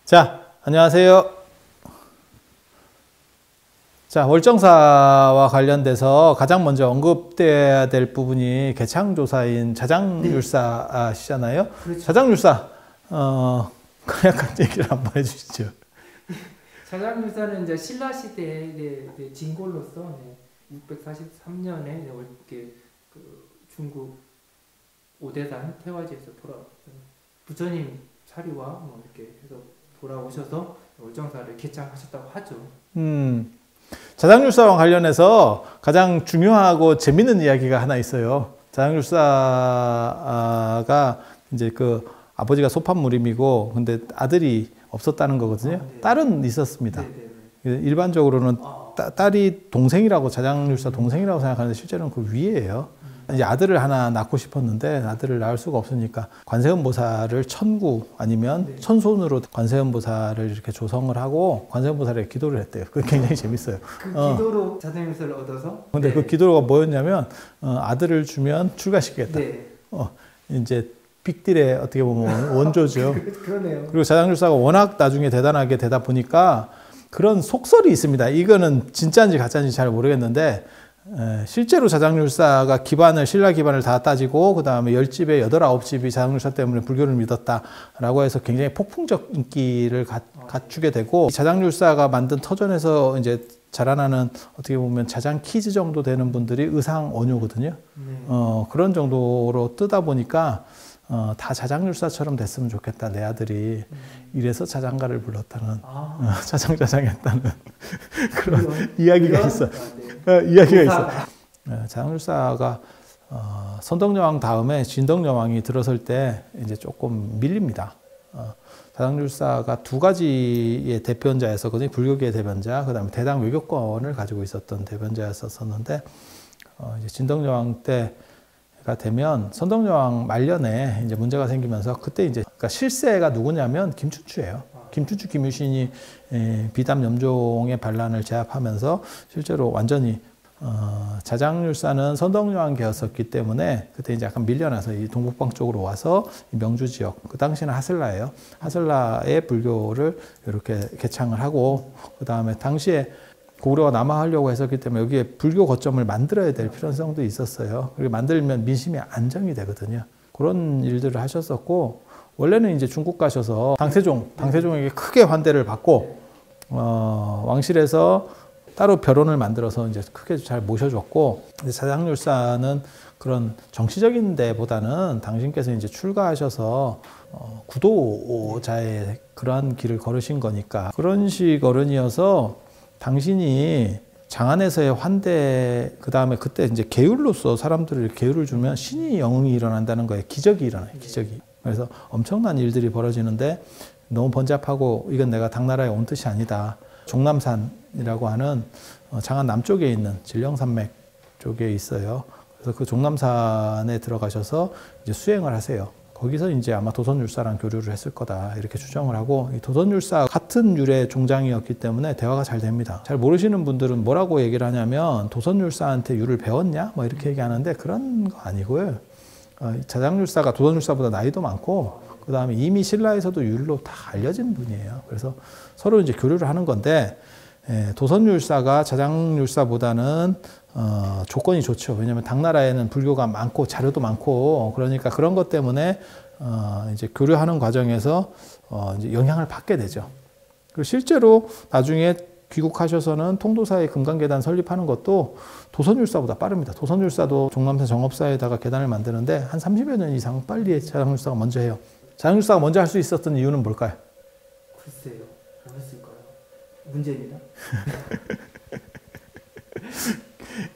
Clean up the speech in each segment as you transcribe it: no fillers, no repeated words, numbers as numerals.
자, 안녕하세요. 자, 월정사와 관련돼서 가장 먼저 언급돼야 될 부분이 개창조사인 자장률사시잖아요. 그렇죠. 자장률사, 간략한 얘기를 한번 해주시죠. 자장률사는 이제 신라 시대의 진골로서 643년에 중국 오대산 태화지에서 돌아왔던 부처님 사리와 뭐 이렇게 해서 돌아오셔서 월정사를 개창하셨다고 하죠. 자장률사와 관련해서 가장 중요하고 재밌는 이야기가 하나 있어요. 자장률사가 이제 그 아버지가 소판무림이고 근데 아들이 없었다는 거거든요. 네. 딸은 있었습니다. 네. 일반적으로는 딸이 동생이라고 자장률사 동생이라고 생각하는데 실제로는 그 위에예요. 이제 아들을 하나 낳고 싶었는데 아들을 낳을 수가 없으니까 관세음보살을 천구 아니면 천손으로 관세음보살을 이렇게 조성을 하고 관세음보살에게 기도를 했대요. 그게 굉장히 재밌어요. 그 기도로 자장률사를 얻어서. 근데 그 기도가 뭐였냐면 아들을 주면 출가시키겠다. 네. 이제 빅딜의 어떻게 보면 원조죠. 그러네요. 그리고 자장률사가 워낙 나중에 대단하게 되다 보니까 그런 속설이 있습니다. 이거는 진짜인지 가짜인지 잘 모르겠는데 실제로 자장률사가 신라 기반을 다 따지고 그 다음에 10집에 8, 9집이 자장률사 때문에 불교를 믿었다라고 해서 굉장히 폭풍적 인기를 갖추게 되고 자장률사가 만든 터전에서 이제 자라나는 어떻게 보면 자장 키즈 정도 되는 분들이 의상원효거든요. 그런 정도로 뜨다 보니까 다 자장률사처럼 됐으면 좋겠다. 내 아들이 이래서 자장가를 불렀다는 자장자장했다는 그런 이야기가 있어. 이야기가 있어. 자장률사가 선덕여왕 다음에 진덕여왕이 들어설 때 이제 조금 밀립니다. 자장률사가 두 가지의 대변자였었거든요. 불교계의 대변자, 그다음에 대당 외교권을 가지고 있었던 대변자였었는데 이제 진덕여왕 때가 되면 선덕여왕 말년에 이제 문제가 생기면서 그때 이제 그러니까 실세가 누구냐면 김춘추예요. 김춘추, 김유신이 비담 염종의 반란을 제압하면서 실제로 완전히 자장률사는 선덕여왕계였었기 때문에 그때 이제 약간 밀려나서 이 동북방 쪽으로 와서 명주 지역, 그 당시는 하슬라예요. 하슬라의 불교를 이렇게 개창을 하고 그 다음에 당시에 고구려가 남하하려고 했었기 때문에 여기에 불교 거점을 만들어야 될 필요성도 있었어요. 그리고 만들면 민심이 안정이 되거든요. 그런 일들을 하셨었고 원래는 이제 중국 가셔서 당세종에게 크게 환대를 받고 왕실에서 따로 벼론을 만들어서 이제 크게 잘 모셔줬고 자장률사는 그런 정치적인 데보다는 당신께서 이제 출가하셔서 구도자의 그러한 길을 걸으신 거니까 그런 식 어른이어서 당신이 장안에서의 환대 그 다음에 그때 이제 계율로서 사람들을 계율을 주면 신이 영응이 일어난다는 거예요. 기적이 일어나요. 기적이. 그래서 엄청난 일들이 벌어지는데 너무 번잡하고 이건 내가 당나라에 온 뜻이 아니다. 종남산이라고 하는 장안 남쪽에 있는 진령산맥 쪽에 있어요. 그래서 그 종남산에 들어가셔서 이제 수행을 하세요. 거기서 이제 아마 도선율사랑 교류를 했을 거다 이렇게 추정을 하고 이 도선율사 같은 율의 종장이었기 때문에 대화가 잘 됩니다. 잘 모르시는 분들은 뭐라고 얘기를 하냐면 도선율사한테 율을 배웠냐? 뭐 이렇게 얘기하는데 그런 거 아니고요. 자장률사가 도선율사보다 나이도 많고 그 다음에 이미 신라에서도 율로 다 알려진 분이에요. 그래서 서로 이제 교류를 하는 건데 도선율사가 자장률사보다는 조건이 좋죠. 왜냐하면 당나라에는 불교가 많고 자료도 많고 그러니까 그런 것 때문에 이제 교류하는 과정에서 이제 영향을 받게 되죠. 그리고 실제로 나중에 귀국하셔서는 통도사의 금강계단 설립하는 것도 도선율사보다 빠릅니다. 도선율사도 종남산 정업사에다가 계단을 만드는데 한 30여 년 이상 빨리 자장률사가 먼저 해요. 자장률사가 먼저 할 수 있었던 이유는 뭘까요? 글쎄요. 뭐 했을까요? 문제입니다.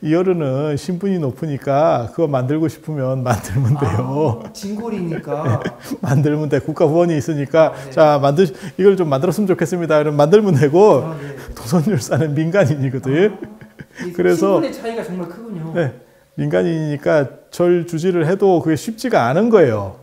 이 어른은 신분이 높으니까 그거 만들고 싶으면 만들면 돼요. 진골이니까. 만들면 돼. 국가 후원이 있으니까 네. 자 이걸 좀 만들었으면 좋겠습니다. 이러면 만들면 되고 네. 도선율사는 민간인이거든. 그래서 신분의 차이가 정말 크군요. 네, 민간인이니까 절 주지를 해도 그게 쉽지가 않은 거예요.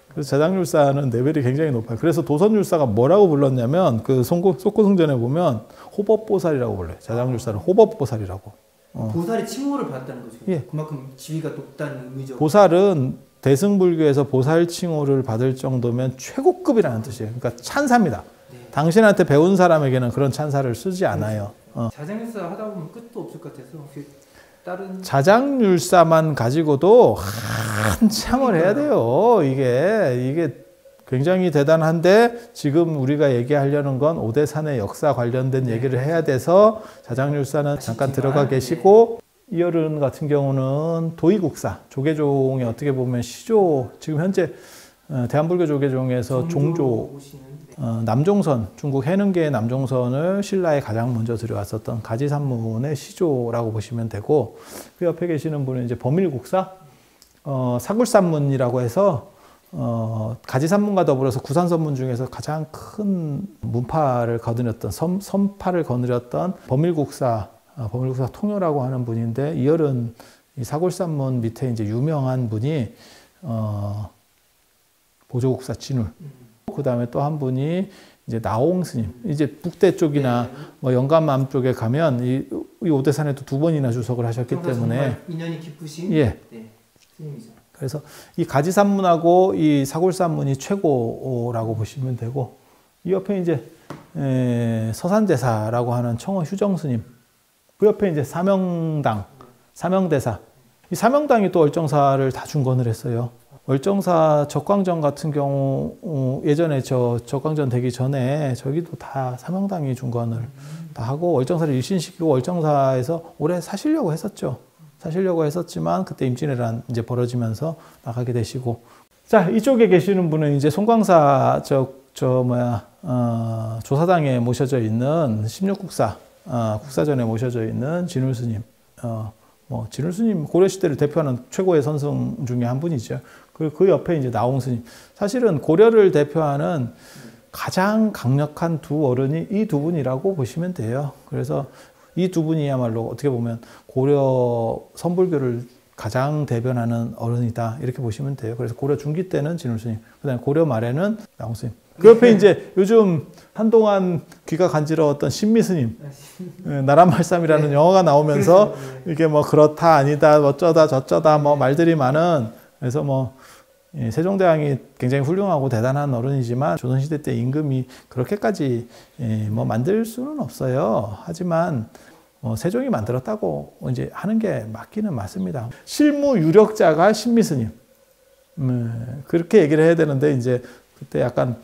그래서 자장률사는 레벨이 굉장히 높아요. 그래서 도선율사가 뭐라고 불렀냐면 그 속고성전에 보면 호법보살이라고 불러요. 자장률사를 호법보살이라고. 보살이 칭호를 받았다는 거죠. 예. 그만큼 지위가 높다는 의미죠. 보살은 대승불교에서 보살 칭호를 받을 정도면 최고급이라는 뜻이에요. 그러니까 찬사입니다. 네. 당신한테 배운 사람에게는 그런 찬사를 쓰지 않아요. 자장률사 하다 보면 끝도 없을 것 같아서 다른 자장률사만 가지고도 한참을 해야 돼요. 이게 굉장히 대단한데 지금 우리가 얘기하려는 건 오대산의 역사 관련된 얘기를 해야 돼서 자장률사는 잠깐 들어가 계시고 이어른 같은 경우는 도의국사, 조계종의 어떻게 보면 시조, 지금 현재 대한불교 조계종에서 종조, 남종선, 중국 해능계의 남종선을 신라에 가장 먼저 들여왔었던 가지산문의 시조라고 보시면 되고, 그 옆에 계시는 분은 이제 범일국사, 사굴산문이라고 해서 가지산문과 더불어서 구산선문 중에서 가장 큰 문파를 거느렸던 선파를 거느렸던 범일국사 통요라고 하는 분인데, 이열은 이 사굴산문 밑에 이제 유명한 분이 보조국사 진울. 그 다음에 또 한 분이 이제 나홍 스님. 이제 북대 쪽이나 뭐 영감암 쪽에 가면 이 오대산에도 2번이나 주석을 하셨기 때문에 인연이 깊으신 스님이죠. 그래서 이 가지산문하고 이 사굴산문이 최고라고 보시면 되고, 이 옆에 이제 서산대사라고 하는 청어 휴정 스님. 그 옆에 이제 사명대사. 이 사명당이 또 얼정사를 다 중건을 했어요. 얼정사 적광전 같은 경우 예전에 저 적광전 되기 전에 저기도 다 사명당이 중건을 다 하고 얼정사를 일신시키고 얼정사에서 오래 사시려고 했었죠. 사시려고 했었지만 그때 임진왜란 이제 벌어지면서 나가게 되시고, 자 이쪽에 계시는 분은 이제 송광사 조사당에 모셔져 있는 16국사 국사전에 모셔져 있는 진울 스님. 진울 스님 고려 시대를 대표하는 최고의 선성 중에 한 분이죠. 그 옆에 이제 나홍 스님. 사실은 고려를 대표하는 가장 강력한 두 어른이 이 두 분이라고 보시면 돼요. 그래서 이 두 분이야말로 어떻게 보면 고려 선불교를 가장 대변하는 어른이다, 이렇게 보시면 돼요. 그래서 고려 중기 때는 진울 스님, 그다음에 고려 말에는 나홍 스님. 그 옆에 이제 요즘 한동안 귀가 간지러웠던 신미 스님, 나란말씀이라는 영화가 나오면서 이게 뭐 그렇다 아니다 어쩌다 저쩌다 뭐 말들이 많은, 그래서 뭐 세종대왕이 굉장히 훌륭하고 대단한 어른이지만 조선시대 때 임금이 그렇게까지 뭐 만들 수는 없어요. 하지만 세종이 만들었다고 이제 하는 게 맞기는 맞습니다. 실무 유력자가 신미 스님, 그렇게 얘기를 해야 되는데 이제 그때 약간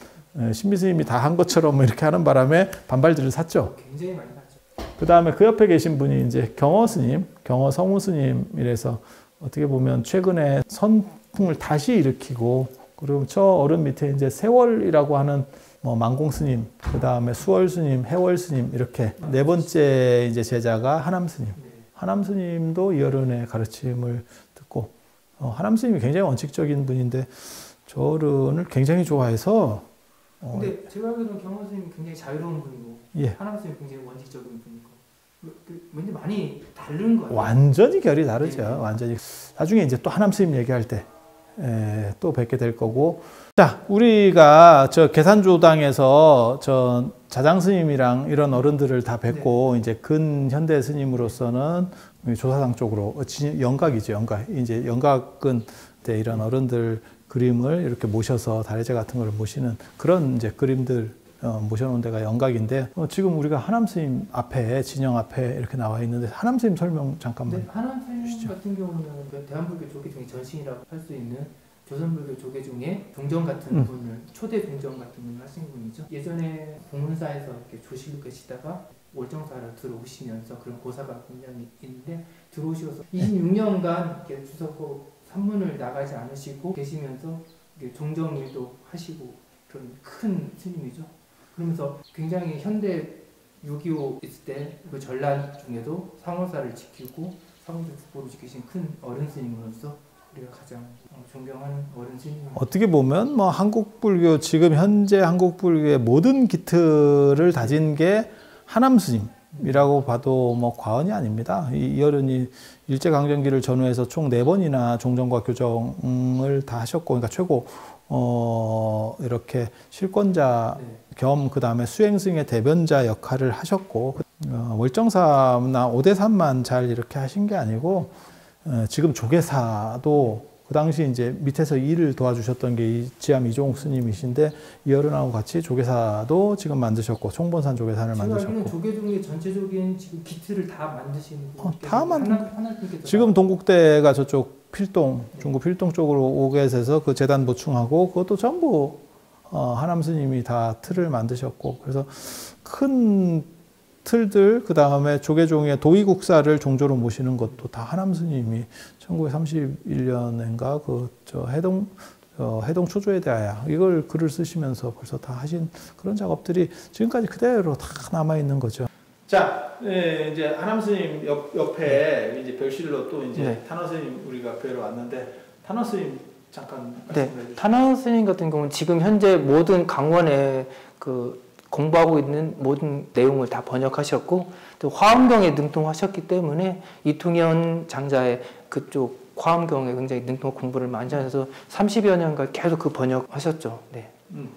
신미 스님이 다 한 것처럼 이렇게 하는 바람에 반발들을 샀죠. 굉장히 많이 샀죠. 그 다음에 그 옆에 계신 분이 이제 경어 스님, 경어 성우 스님이라서 어떻게 보면 최근에 선풍을 다시 일으키고, 그리고 저 어른 밑에 이제 세월이라고 하는 만공 스님, 그 다음에 수월 스님, 해월 스님, 이렇게 네 번째 이제 제자가 하남 스님. 하남 스님도 이 어른의 가르침을 듣고, 하남 스님이 굉장히 원칙적인 분인데 저 어른을 굉장히 좋아해서. 근데 제가 알기로는 경호 스님이 굉장히 자유로운 분이고, 하남 스님이 굉장히 원칙적인 분이고, 왠지 많이 다른 거 같아요. 완전히 결이 다르죠. 완전히. 나중에 이제 또 하남 스님 얘기할 때 또 뵙게 될 거고. 자, 우리가 저 계산조당에서 저 자장 스님이랑 이런 어른들을 다 뵙고, 이제 근현대 스님으로서는 조사당 쪽으로 영각이죠. 영각. 이제 영각은 이런 어른들 그림을 이렇게 모셔서 다래제 같은 걸 모시는 그런 이제 그림들 모셔놓은 데가 영각인데, 지금 우리가 하남 스님 앞에, 진영 앞에 이렇게 나와 있는데, 하남 스님 설명 잠깐만. 하남 스님 같은 경우는 대한불교 조계종의 전신이라고 할 수 있는 조선불교 조계종의 종정 같은 분을, 초대 종정 같은 분을 하신 분이죠. 예전에 봉문사에서 이렇게 조실로 계시다가 월정사를 들어오시면서 그런 고사가 굉장히 있는데, 들어오셔서 26년간 이렇게 주석고 산문을 나가지 않으시고 계시면서 종정 일도 하시고 그런 큰 스님이죠. 그러면서 굉장히 현대 6.25 있을 때 그 전란 중에도 상월사를 지키고 상월사 국보를 지키신 큰 어른 스님으로서 우리가 가장 존경하는 어른 스님입니다. 어떻게 보면 뭐 한국불교, 지금 현재 한국불교의 모든 기틀을 다진 게 하남 스님이라고 봐도 뭐 과언이 아닙니다. 이 어른이 일제강점기를 전후해서 총 4번이나 종정과 교정을 다 하셨고, 그러니까 최고 이렇게 실권자 겸 그 다음에 수행승의 대변자 역할을 하셨고, 월정사나 오대산만 잘 이렇게 하신 게 아니고, 지금 조계사도 그 당시 이제 밑에서 일을 도와주셨던 게 지암 이종욱 스님이신데 이 어른하고 같이 조계사도 지금 만드셨고 총본산 조계산을 만드셨고. 조계종의 전체적인 지금 기틀을 다 만드시는 다 지금 동국대가 저쪽 필동 중국 필동 쪽으로 오게해서 그 재단 보충하고 그것도 전부 하남 스님이 다 틀을 만드셨고 그래서 큰 틀들 그 다음에 조계종의 도의국사를 종조로 모시는 것도 다 하남 스님이 1931년인가 해동 초조에 대하여 이걸 글을 쓰시면서 벌써 다 하신 그런 작업들이 지금까지 그대로 다 남아 있는 거죠. 자, 이제 하남 스님 옆에 이제 별실로 또 이제 탄원 스님 우리가 뵈러 왔는데 탄원 스님 잠깐 말씀해 주시죠. 탄원 스님 같은 경우는 지금 현재 모든 강원에 그 공부하고 있는 모든 내용을 다 번역하셨고 또 화엄경에 능통하셨기 때문에 이통현 장자의 그쪽 화엄경에 굉장히 능통 공부를 많이 하셔서 30여 년간 계속 그 번역하셨죠. 네.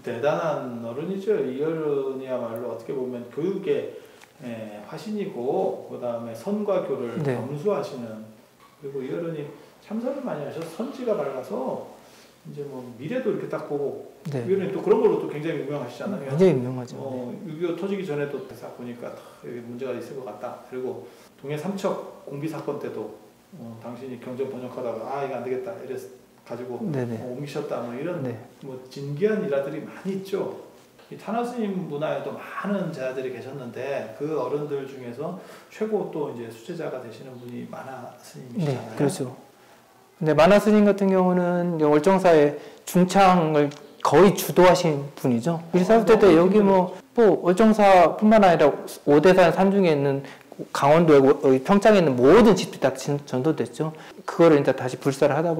대단한 어른이죠. 이 어른이야말로 어떻게 보면 교육의 화신이고 그 다음에 선과 교를 겸수하시는 그리고 이 어른이 참선을 많이 하셔서 선지가 밝아서 이제 뭐 미래도 이렇게 딱 보고 이거는 또 그런 걸로 또 굉장히 유명하시잖아요. 굉장히 유명하죠. 6.25 터지기 전에도 딱 보니까 여기 문제가 있을 것 같다. 그리고 동해 삼척 공비 사건 때도 당신이 경전 번역하다가 이거 안 되겠다 이래서 가지고 옮기셨다 뭐 이런 뭐 진귀한 일화들이 많이 있죠. 이 탄원 스님 문화에도 많은 제자들이 계셨는데 그 어른들 중에서 최고 또 이제 수제자가 되시는 분이 만화 스님이시잖아요. 네, 그렇죠. 근데 만화 스님 같은 경우는 월정사의 중창을 거의 주도하신 분이죠. 일사후퇴 때 여기 뭐 월정사뿐만 아니라 오대산 산중에 있는 강원도의 평창에 있는 모든 집들이 다 전도됐죠. 그거를 이제 다시 불사를 하다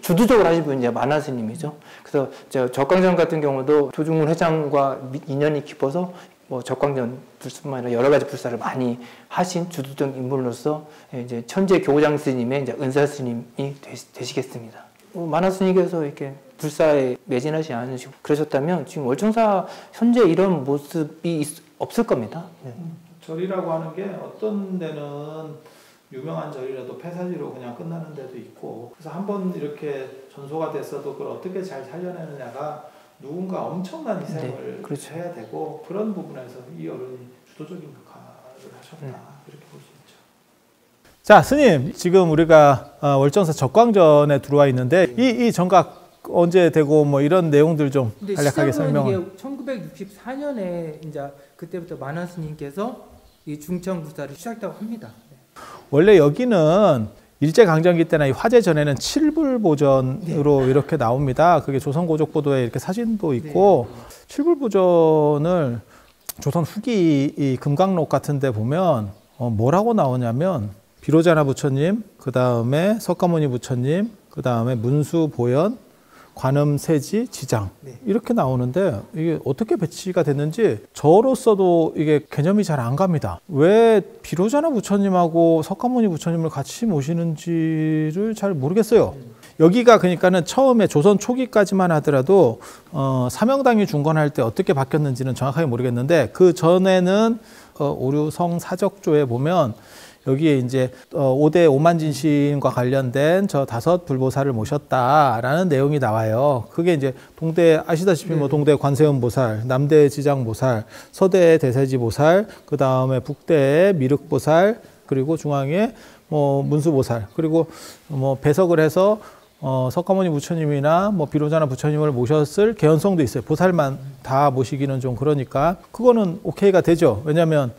주도적으로 하신 분이 이제 만화 스님이죠. 그래서 적광전 같은 경우도 조중훈 회장과 인연이 깊어서 뭐 적광전 불사뿐만 아니라 여러 가지 불사를 많이 하신 주도적 인물로서 이제 천재 교장 스님의 이제 은사 스님이 되시겠습니다. 만화 스님께서 이렇게 불사에 매진하지 않으시고 그러셨다면 지금 월정사 현재 이런 모습이 없을 겁니다. 절이라고 하는 게 어떤 데는 유명한 절이라도 폐사지로 그냥 끝나는 데도 있고 그래서 한번 이렇게 전소가 됐어도 그걸 어떻게 잘 살려내느냐가 누군가 엄청난 희생을 해야 되고 그런 부분에서 이 어른이 주도적인 역할을 하셨다 이렇게 볼 수 있죠. 자, 스님 지금 우리가 월정사 적광전에 들어와 있는데 이 정각 언제 되고 뭐 이런 내용들 좀 간략하게 설명을. 1964년에 이제 그때부터 만화 스님께서 이 중청부사를 시작했다고 합니다. 원래 여기는 일제강점기 때나 이 화재 전에는 칠불보전으로 이렇게 나옵니다. 그게 조선고족보도에 이렇게 사진도 있고 칠불보전을 조선 후기 이 금강록 같은 데 보면 뭐라고 나오냐면 비로자나 부처님, 그 다음에 석가모니 부처님, 그 다음에 문수보현, 관음세지, 지장 이렇게 나오는데 이게 어떻게 배치가 됐는지 저로서도 이게 개념이 잘 안 갑니다. 왜 비로자나 부처님하고 석가모니 부처님을 같이 모시는지를 잘 모르겠어요. 여기가 그러니까는 처음에 조선 초기까지만 하더라도 사명당이 중건할 때 어떻게 바뀌었는지는 정확하게 모르겠는데 그 전에는 오류성 사적조에 보면 여기에 이제 5대 오만진신과 관련된 저 5 불보살을 모셨다라는 내용이 나와요. 그게 이제 동대 아시다시피 뭐 동대 관세음보살, 남대 지장보살, 서대 대세지보살, 그 다음에 북대 미륵보살, 그리고 중앙에 뭐 문수보살, 그리고 뭐 배석을 해서 석가모니 부처님이나 뭐 비로자나 부처님을 모셨을 개연성도 있어요. 보살만 다 모시기는 좀 그러니까 그거는 오케이가 되죠. 왜냐하면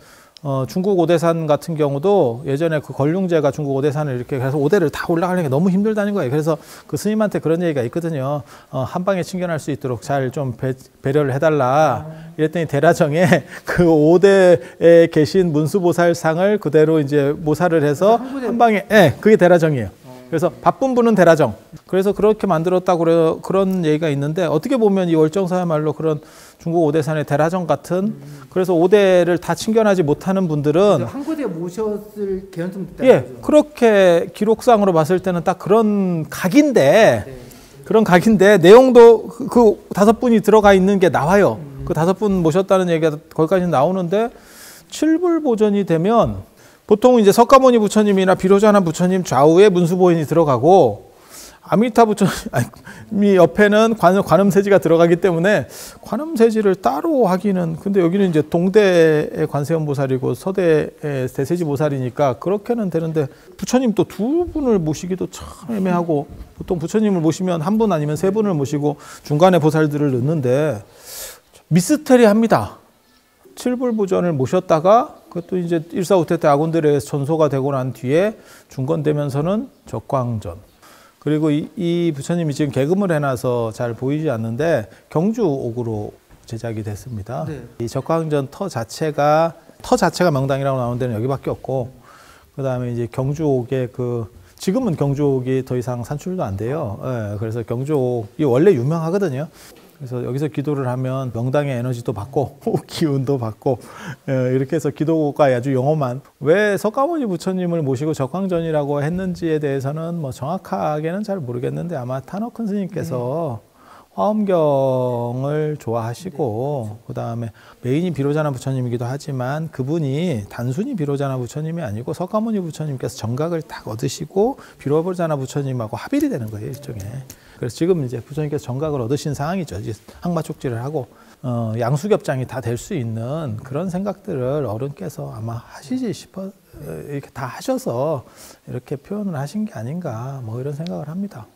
중국 오대산 같은 경우도 예전에 그 걸륭제가 중국 오대산을 이렇게 해서 오대를 다 올라가려니까 너무 힘들다는 거예요. 그래서 그 스님한테 그런 얘기가 있거든요. 한 방에 친견할 수 있도록 잘 좀 배려를 해달라. 이랬더니 대라정에 그 오대에 계신 문수보살상을 그대로 이제 모사를 해서 한 방에, 그게 대라정이에요. 그래서 바쁜 분은 대라정. 그래서 그렇게 만들었다고 그런 얘기가 있는데 어떻게 보면 이 월정사야말로 그런 중국 오대산의 대라정 같은 그래서 오대를 다 친견하지 못하는 분들은 한 곳에 모셨을 개연성도 있다. 예, 그렇게 기록상으로 봤을 때는 딱 그런 각인데 그런 각인데 내용도 그 5분이 들어가 있는 게 나와요. 그 5분 모셨다는 얘기가 거기까지 나오는데 칠불보전이 되면 보통 이제 석가모니 부처님이나 비로자나 부처님 좌우에 문수보현이 들어가고 아미타 부처님이 옆에는 관음세지가 들어가기 때문에 관음세지를 따로 하기는, 근데 여기는 이제 동대의 관세음보살이고 서대의 대세지보살이니까 그렇게는 되는데, 부처님 또 두 분을 모시기도 참 애매하고, 보통 부처님을 모시면 한 분 아니면 세 분을 모시고 중간에 보살들을 넣는데 미스테리합니다. 칠불부전을 모셨다가 그것도 이제 일사후퇴 때 아군들에 의해서 전소가 되고 난 뒤에 중건되면서는 적광전. 그리고 이 부처님이 지금 개금을 해놔서 잘 보이지 않는데 경주옥으로 제작이 됐습니다. 네. 이 적광전 터 자체가 명당이라고 나오는 데는 여기밖에 없고, 그 다음에 이제 경주옥에 지금은 경주옥이 더 이상 산출도 안 돼요. 예, 그래서 경주옥이 원래 유명하거든요. 그래서 여기서 기도를 하면 명당의 에너지도 받고 기운도 받고, 이렇게 해서 기도가 아주 영험한, 왜 석가모니 부처님을 모시고 적광전이라고 했는지에 대해서는 뭐 정확하게는 잘 모르겠는데, 아마 탄어큰 스님께서 화엄경을 좋아하시고, 그 다음에 메인이 비로자나 부처님이기도 하지만 그분이 단순히 비로자나 부처님이 아니고 석가모니 부처님께서 정각을 딱 얻으시고 비로자나 부처님하고 합일이 되는 거예요, 일종의. 그래서 지금 이제 부처님께서 정각을 얻으신 상황이죠. 이제 항마촉지를 하고 양수겹장이 다 될 수 있는 그런 생각들을 어른께서 아마 하시지 싶어, 이렇게 다 하셔서 이렇게 표현을 하신 게 아닌가, 뭐 이런 생각을 합니다.